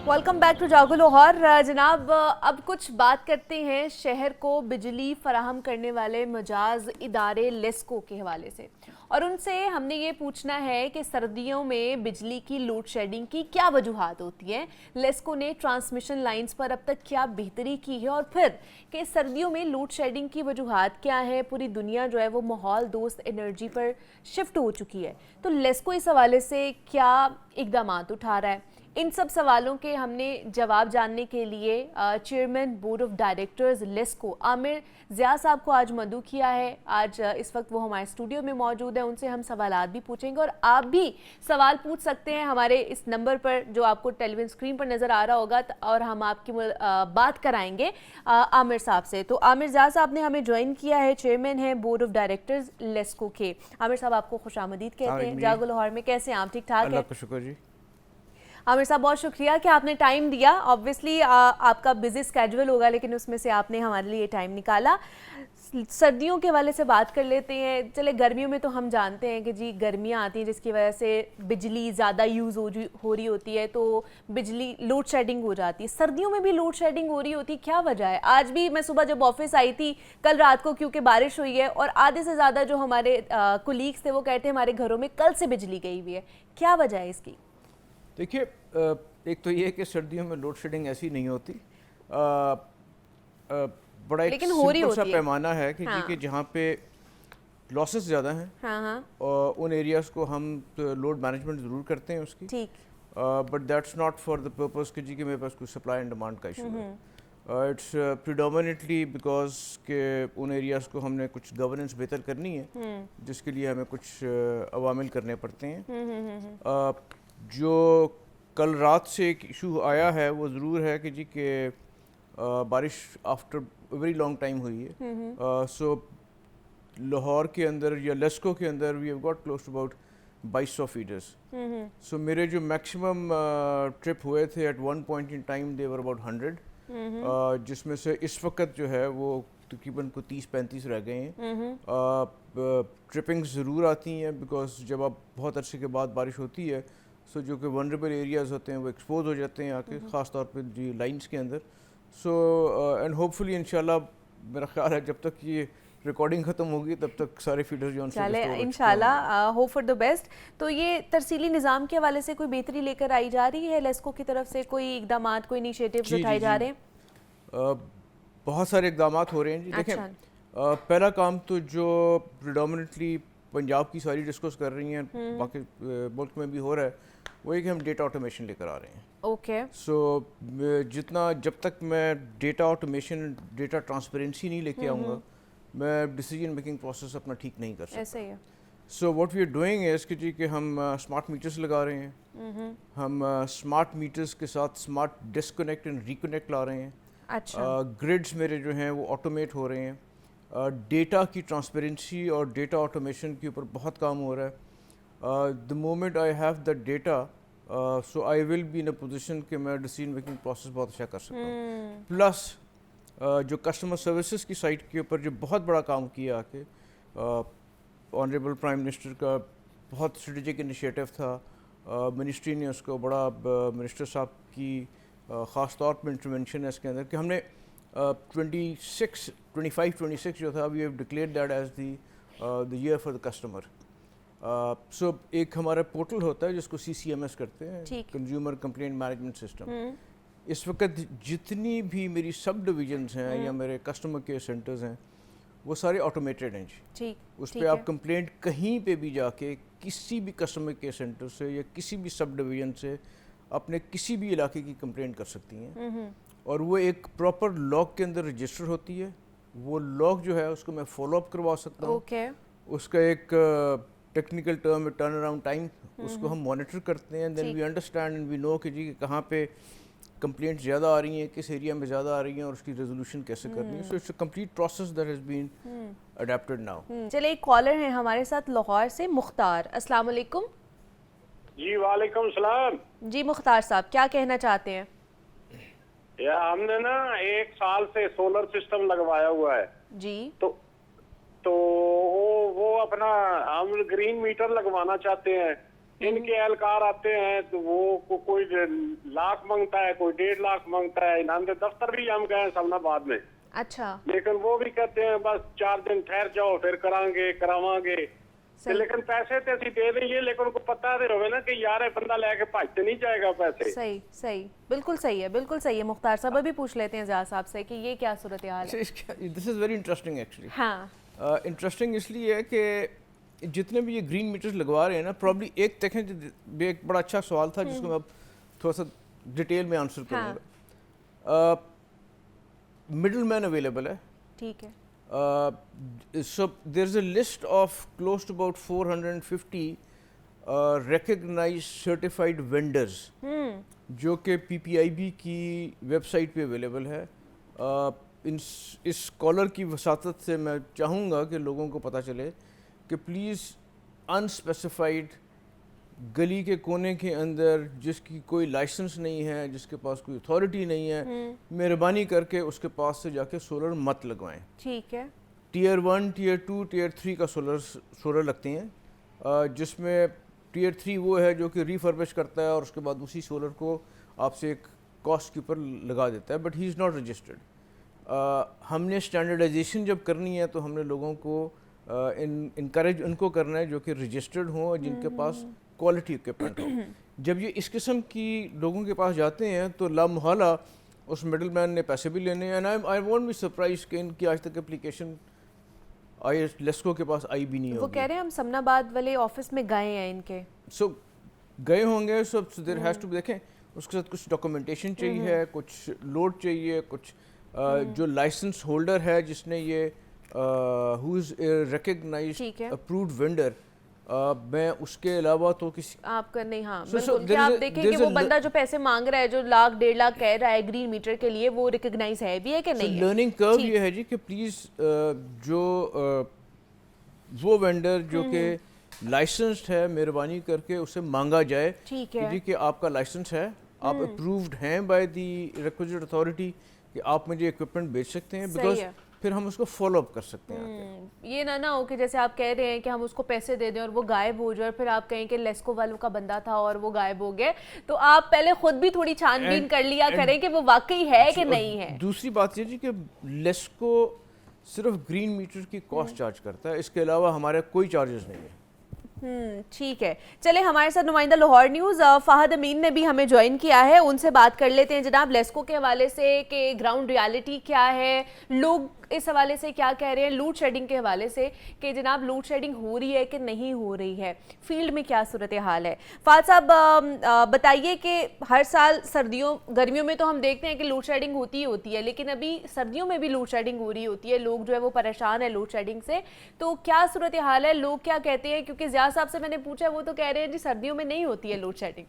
Welcome back to जागो लाहौर। जनाब, अब कुछ बात करते हैं शहर को बिजली फराहम करने वाले मजाज इदारे लेस्को के हवाले से, और उनसे हमने ये पूछना है कि सर्दियों में बिजली की लोड शेडिंग की क्या वजूहात होती हैं, लेस्को ने ट्रांसमिशन लाइंस पर अब तक क्या बेहतरी की है, और फिर कि सर्दियों में लोड शेडिंग की वजूहात क्या है। पूरी दुनिया जो है वो माहौल दोस्त एनर्जी पर शिफ्ट हो चुकी है, तो लेस्को इस हवाले से क्या इक़दामात उठा रहा है। इन सब सवालों के हमने जवाब जानने के लिए chairman board of directors LESCO Aamir Zia sahab को आज मदऊ किया है। आज इस वक्त वो हमारे स्टूडियो में मौजूद हैं, उनसे हम सवालात भी पूछेंगे, और आप भी सवाल पूछ सकते हैं हमारे इस नंबर पर जो आपको टेलीविजन स्क्रीन पर नज़र आ रहा होगा, और हम आपकी बात कराएंगे आमिर साहब से। तो आमिर ज़िया साहब ने हमें ज्वाइन किया है, चेयरमैन है बोर्ड ऑफ डायरेक्टर्स लेस्को के। आमिर साहब आपको खुशामदीद कहते हैं जागो लाहौर में। कैसे हैं आप? ठीक ठाक है? शुक्र जी। आमिर साहब, बहुत शुक्रिया कि आपने टाइम दिया। ऑब्वियसली आपका बिजी स्केड्यूल होगा, लेकिन उसमें से आपने हमारे लिए टाइम निकाला। सर्दियों के हवाले से बात कर लेते हैं। चले, गर्मियों में तो हम जानते हैं कि जी गर्मियाँ आती हैं जिसकी वजह से बिजली ज़्यादा यूज़ हो रही होती है, तो बिजली लोड शेडिंग हो जाती है। सर्दियों में भी लोड शेडिंग हो रही होती है, क्या वजह है? आज भी मैं सुबह जब ऑफिस आई थी कल रात को, क्योंकि बारिश हुई है, और आधे से ज़्यादा जो हमारे कोलीग्स थे वो कहते हैं हमारे घरों में कल से बिजली गई हुई है। क्या वजह है इसकी? देखिए, एक तो ये है कि सर्दियों में लोड शेडिंग ऐसी नहीं होती, बड़ा एक सिंपल सा पैमाना है कि हाँ। जी कि जहाँ पे लॉसेस ज़्यादा हैं, हाँ। और उन एरियाज़ को हम लोड मैनेजमेंट ज़रूर करते हैं उसकी, ठीक, but that's not for the purpose कि जी कि मेरे पास कोई सप्लाई एंड डिमांड का इशू है। इट्स प्रिडोमिनेटली बिकॉज के उन एरियाज़ को हमने कुछ गवर्नेंस बेहतर करनी है, जिसके लिए हमें कुछ अवामिल करने पड़ते हैं। जो कल रात से एक इशू आया है वो ज़रूर है कि जी के बारिश आफ्टर वेरी लॉन्ग टाइम हुई है। सो लाहौर के अंदर या लेस्को के अंदर we have got close to about 2200 feeders. So मेरे जो मैक्सिमम ट्रिप हुए थे at one point in time they were about 100, जिसमें से इस वक्त जो है वो तकरीबन को 30-35 रह गए हैं। ट्रिपिंग्स ज़रूर आती हैं बिकॉज जब आप बहुत अरसे के बाद बारिश होती है, सो जो कि वनरेबल एरियाज़ होते हैं वो एक्सपोज हो जाते हैं आके, ख़ास तौर पे जी लाइंस के अंदर। सो एंड होपफुली इंशाल्लाह मेरा ख्याल है जब तक ये रिकॉर्डिंग ख़त्म होगी तब तक सारे फीडर्स जो चले इंशाल्लाह, होप फॉर द बेस्ट। तो ये तरसीली निज़ाम के हवाले से कोई बेहतरी लेकर आई जा रही है लेस्को की तरफ से? कोई इक़दामात, कोई इनिशिएटिव्स उठाए जा रहे हैं? बहुत सारे इक़दामात हो रहे हैं जी। देखें, पहला काम तो जो प्रिडोमिनेटली पंजाब की सारी डिस्कस कर रही हैं, बाकी मुल्क में भी हो रहा है, वो है कि हम डेटा ऑटोमेशन लेकर आ रहे हैं। ओके। सो जब तक मैं डेटा ऑटोमेशन, डेटा ट्रांसपेरेंसी नहीं लेके आऊँगा, मैं डिसीजन मेकिंग प्रोसेस अपना ठीक नहीं कर सकता। ऐसे ही है। So what we are doing is कि जी कि हम स्मार्ट मीटर्स लगा रहे हैं, हम स्मार्ट मीटर्स के साथ स्मार्ट डिस्कनेक्ट एंड रिकनेक्ट ला रहे हैं। अच्छा। ग्रिड्स मेरे जो हैं वो ऑटोमेट हो रहे हैं। डेटा की ट्रांसपेरेंसी और डेटा ऑटोमेशन के ऊपर बहुत काम हो रहा है। The moment I have the data, so I will be in a position कि मैं डिसीजन मेकिंग प्रोसेस बहुत अच्छा कर सकता हूँ। प्लस जो कस्टमर सर्विसेज की साइट के ऊपर जो बहुत बड़ा काम किया आके, ऑनरेबल प्राइम मिनिस्टर का बहुत स्ट्रेटेजिक इनिशिएटिव था, मिनिस्ट्री ने उसको बड़ा, मिनिस्टर साहब की ख़ास तौर पर इंटरवेंशन है इसके अंदर कि हमने 25-26 जो था, we have declared that as the year for the customer. So एक हमारा पोर्टल होता है जिसको CCMS करते हैं, कंज्यूमर कंप्लेंट मैनेजमेंट सिस्टम। इस वक्त जितनी भी मेरी सब डिविजन्स हैं या मेरे कस्टमर केयर सेंटर्स हैं वो सारे ऑटोमेटेड हैं जी। उस पर आप कंप्लेंट कहीं पे भी जाके किसी भी कस्टमर केयर सेंटर से या किसी भी सब डिवीज़न से अपने किसी भी इलाके की कंप्लेंट कर सकती हैं, और वो एक प्रॉपर लॉग के अंदर रजिस्टर होती है। वो लॉग जो है उसको मैं फॉलो अप करवा सकता हूँ। उसका एक टेक्निकल टर्म है टर्न अराउंड टाइम, उसको हम मॉनिटर करते हैं, then we understand and we know कि जी कहाँ पे कंप्लेंट ज़्यादा आ रही हैं, किस एरिया में ज़्यादा आ रही हैं, और उसकी रेजोल्यूशन कैसे करनी है। So it's a complete process that has been adapted now. चलिए, एक कॉलर है हमारे साथ लाहौर से, मुख्तार। अस्सलाम वालेकुम। जी वालेकुम सलाम। जी मुख्तार साहब, क्या कहना चाहते हैं? या हमने ना 1 साल से सोलर सिस्टम लगवाया हुआ है जी। तो वो अपना हम ग्रीन मीटर लगवाना चाहते हैं, इनके एहलकार आते हैं तो वो कोई लाख मांगता है, कोई 1.5 लाख मांगता है। इनाम दफ्तर भी हम गए सलमाबाद में, अच्छा लेकिन वो भी कहते हैं बस 4 दिन ठहर जाओ फिर करावांगे। लेकिन पैसे तो असी दे देंगे, लेकिन उनको पता तो होवे ना कि यार ये बंदा लेके भाजते नहीं जाएगा पैसे। सही सही, बिल्कुल सही है, बिल्कुल सही है। मुख्तार साहब अभी पूछ लेते हैं ज़िया साहब से कि ये क्या सूरत हाल है। This is very interesting actually. हाँ इंटरेस्टिंग इसलिए है कि जितने भी ये ग्रीन मीटर्स लगवा रहे हैं ना, प्रॉब्ली एक देखें, एक बड़ा अच्छा सवाल था जिसको मैं अब थोड़ा सा डिटेल में आंसर करूँगा। मिडल मैन अवेलेबल है, ठीक है। so there's a list of close to about 450 recognized certified vendors जो कि PPIB की वेबसाइट पे अवेलेबल है। इस स्कॉलर की वसातत से मैं चाहूँगा कि लोगों को पता चले कि प्लीज़ अनस्पेसिफाइड गली के कोने के अंदर जिसकी कोई लाइसेंस नहीं है, जिसके पास कोई अथॉरिटी नहीं है, मेहरबानी करके उसके पास से जाके सोलर मत लगवाएं। ठीक है। टीयर 1, टीयर 2, टीयर 3 का सोलर लगते हैं, जिसमें टीयर 3 वो है जो कि रिफर्बिश करता है और उसके बाद उसी सोलर को आपसे एक कॉस्ट के ऊपर लगा देता है, but he is not registered. हमने स्टैंडर्डाइजेशन जब करनी है तो हमने लोगों को इनकरेज उनको करना है जो कि रजिस्टर्ड हों और जिनके पास क्वालिटी इक्विपमेंट हो। जब ये इस किस्म की लोगों के पास जाते हैं तो लामहला उस मिडल मैन ने पैसे भी लेने हैं। And I won't be surprise कि इनकी आज तक एप्लीकेशन लेस्को के पास आई भी नहीं होगी। वो कह रहे हैं हम समनाबाद वाले ऑफिस में गए हैं इनके। सो गए होंगे, सो देयर हैज़ टू, देखें उसके साथ कुछ डॉक्यूमेंटेशन चाहिए, कुछ लोड चाहिए, कुछ जो लाइसेंस होल्डर है जिसने ये who is recognised approved vendor, मैं उसके अलावा तो किसी आपका नहीं। हाँ बिल्कुल कि आप देखें कि वो बंदा जो पैसे मांग रहा है, जो लाख 1.5 लाख कह रहा है ग्रीन मीटर के लिए, वो रिकग्नाइज है भी है कि नहीं है। लर्निंग कर्व ये है जी कि प्लीज़ जो वो वेंडर जो कि लाइसेंस्ड है, मेहरबानी करके उसे मांगा जाए जी कि आपका लाइसेंस है, आप अप्रूव्ड हैं बाय द रिक्विजिट अथॉरिटी कि आप मुझे इक्विपमेंट बेच सकते हैं, बिकॉज फिर हम उसको फॉलो अप कर सकते हैं। ये ना हो कि जैसे आप कह रहे हैं कि हम उसको पैसे दे दें और वो गायब हो जाए और फिर आप कहें कि लेस्को वालों का बंदा था और वो गायब हो गए। तो आप पहले खुद भी थोड़ी छानबीन कर लिया करें कि वो वाकई है कि नहीं है। दूसरी बात ये जी कि लेस्को सिर्फ ग्रीन मीटर की कॉस्ट चार्ज करता है, इसके अलावा हमारे कोई चार्जेस नहीं है। ठीक है। चले हमारे साथ नुमाइंदा लाहौर न्यूज़ फ़ाहद अमीन ने भी हमें ज्वाइन किया है, उनसे बात कर लेते हैं जनाब लेस्को के हवाले से कि ग्राउंड रियलिटी क्या है, लोग इस हवाले से क्या कह रहे हैं, लूड शेडिंग के हवाले से कि जनाब लूड शेडिंग हो रही है कि नहीं हो रही है, फील्ड में क्या सूरत हाल है। फ़ाहद साहब बताइए कि हर साल सर्दियों गर्मियों में तो हम देखते हैं कि लूड शेडिंग होती ही होती है, लेकिन अभी सर्दियों में भी लूड शेडिंग हो रही होती है, लोग जो है वो परेशान है लूड शेडिंग से। तो क्या सूरत हाल है, लोग क्या कहते हैं? क्योंकि ज़िया साहब से मैंने पूछा, वो तो कह रहे हैं जी सर्दियों में नहीं होती है लूड शेडिंग।